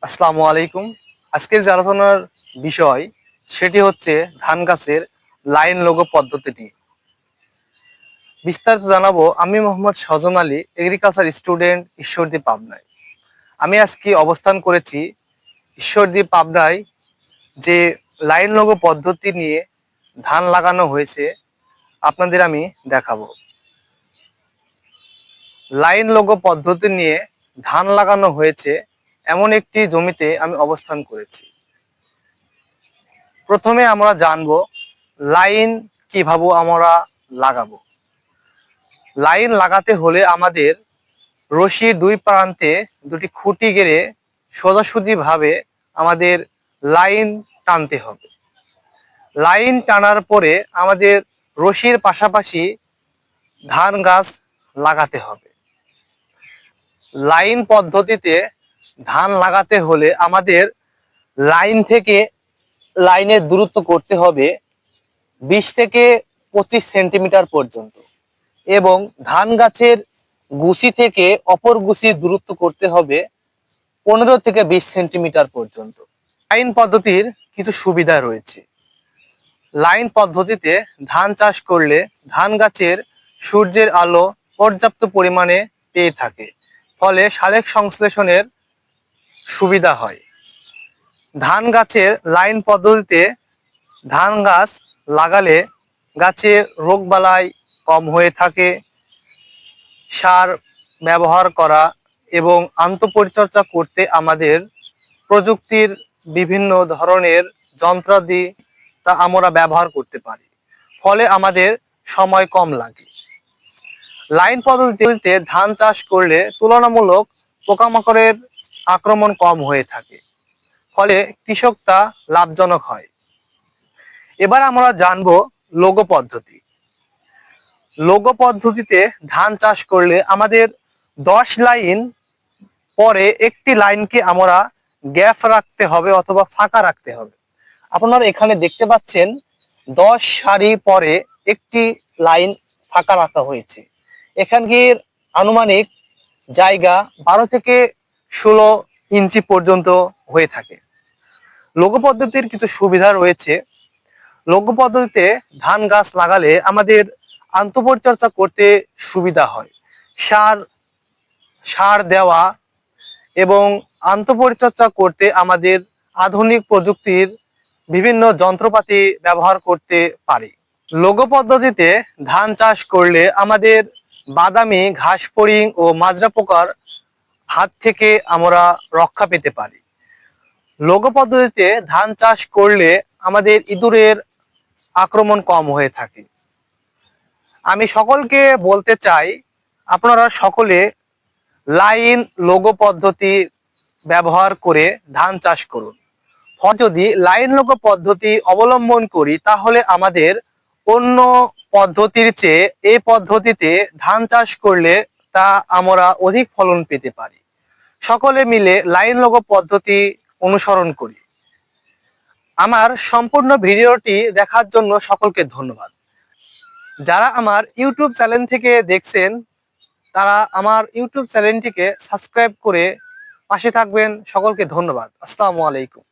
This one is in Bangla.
আসসালামু আলাইকুম। আজকের যে আলোচনার বিষয় সেটি হচ্ছে ধান গাছের লাইন লোগো পদ্ধতি নিয়ে বিস্তারিত জানাবো। আমি মোহাম্মদ সজন আলী, এগ্রিকালচার স্টুডেন্ট, ঈশ্বরদী, পাবনায়। আমি আজকে অবস্থান করেছি ঈশ্বরদী, পাবনায়। যে লাইন লোগো পদ্ধতি নিয়ে ধান লাগানো হয়েছে আপনাদের আমি দেখাবো। লাইন লোগো পদ্ধতি নিয়ে ধান লাগানো হয়েছে এমন একটি জমিতে আমি অবস্থান করেছি। প্রথমে আমরা জানবো লাইন কিভাবে আমরা লাগাবো। লাইন লাগাতে হলে আমাদের রশির দুই প্রান্তে দুটি খুঁটি গেড়ে সোজাসুজি ভাবে আমাদের লাইন টানতে হবে। লাইন টানার পরে আমাদের রশির পাশাপাশি ধান গাছ লাগাতে হবে। লাইন পদ্ধতিতে ধান লাগাতে হলে আমাদের লাইন থেকে লাইনের দূরত্ব করতে হবে 20 থেকে 25 সেন্টিমিটার পর্যন্ত, এবং ধান গাছের গুছি থেকে অপর গুছির দূরত্ব করতে হবে 15 থেকে 20 সেন্টিমিটার পর্যন্ত। লাইন পদ্ধতির কিছু সুবিধা রয়েছে। লাইন পদ্ধতিতে ধান চাষ করলে ধান গাছের সূর্যের আলো পর্যাপ্ত পরিমাণে পেয়ে থাকে, ফলে সালোক সংশ্লেষণের সুবিধা হয়। ধান গাছের লাইন পদ্ধতিতে ধান গাছ লাগালে গাছের রোগবালাই কম হয়ে থাকে। সার ব্যবহার করা এবং আন্তঃপরিচর্যা করতে আমাদের প্রযুক্তির বিভিন্ন ধরনের যন্ত্রাদি তা আমরা ব্যবহার করতে পারি, ফলে আমাদের সময় কম লাগে। লাইন পদ্ধতিতে ধান চাষ করলে তুলনামূলক পোকামাকড়ের আক্রমণ কম হয়ে থাকে, ফলে কৃষক তা লাভজনক হয়। এবার আমরা জানবো লোগো পদ্ধতি। লোগো পদ্ধতিতে ধান চাষ করলে আমাদের 10 লাইন পরে একটি লাইনকে আমরা গ্যাপ রাখতে হবে অথবা ফাঁকা রাখতে হবে। আপনারা এখানে দেখতে পাচ্ছেন 10 সারি পরে একটি লাইন ফাঁকা রাখা হয়েছে। এখানকার আনুমানিক জায়গা 12 থেকে 16 ইঞ্চি পর্যন্ত হয়ে থাকে। লোগো পদ্ধতির কিছু সুবিধা রয়েছে। লোগো পদ্ধতিতে ধান গাছ লাগালে আমাদের আন্তঃপরিচর্যা করতে সুবিধা হয়। সার দেওয়া এবং আন্তঃপরিচর্যা করতে আমাদের আধুনিক প্রযুক্তির বিভিন্ন যন্ত্রপাতি ব্যবহার করতে পারি। লোগো পদ্ধতিতে ধান চাষ করলে আমাদের বাদামি, ঘাসফড়িং ও মাজরা পোকার হাত থেকে আমরা রক্ষা পেতে পারি। লোগো পদ্ধতিতে ধান চাষ করলে আমাদের ইঁদুরের আক্রমণ কম হয়ে থাকে। আমি সকলকে বলতে চাই, আপনারা সকলে লাইন লোগো পদ্ধতি ব্যবহার করে ধান চাষ করুন। যদি লাইন লোগো পদ্ধতি অবলম্বন করি তাহলে আমাদের অন্য পদ্ধতির চেয়ে এই পদ্ধতিতে ধান চাষ করলে তা আমরা অধিক ফলন পেতে পারি। সকলে মিলে লাইন লোগো পদ্ধতি অনুসরণ করি। আমার সম্পূর্ণ ভিডিওটি দেখার জন্য সকলকে ধন্যবাদ। যারা আমার ইউটিউব চ্যানেল থেকে দেখছেন তারা আমার ইউটিউব চ্যানেলটিকে সাবস্ক্রাইব করে পাশে থাকবেন। সকলকে ধন্যবাদ। আসসালামু আলাইকুম।